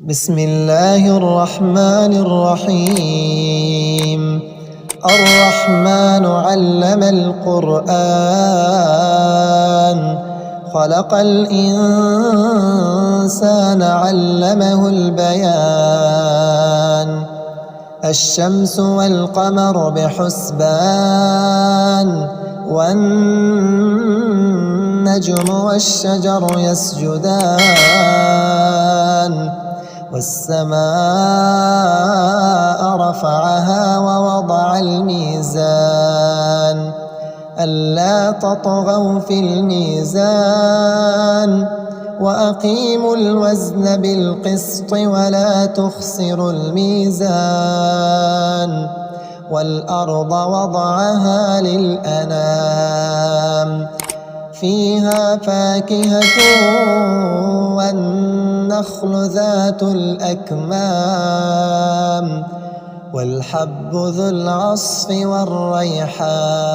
بسم الله الرحمن الرحيم. الرحمن علم القرآن، خلق الإنسان علمه البيان. الشمس والقمر بحسبان، والنجم والشجر يسجدان. والسماء رفعها ووضع الميزان، ألا تطغوا في الميزان، وأقيموا الوزن بالقسط ولا تخسروا الميزان. والأرض وضعها للأنام، فيها فاكهة والنخل ذات الأكمام، والحب ذو العصف والريحان.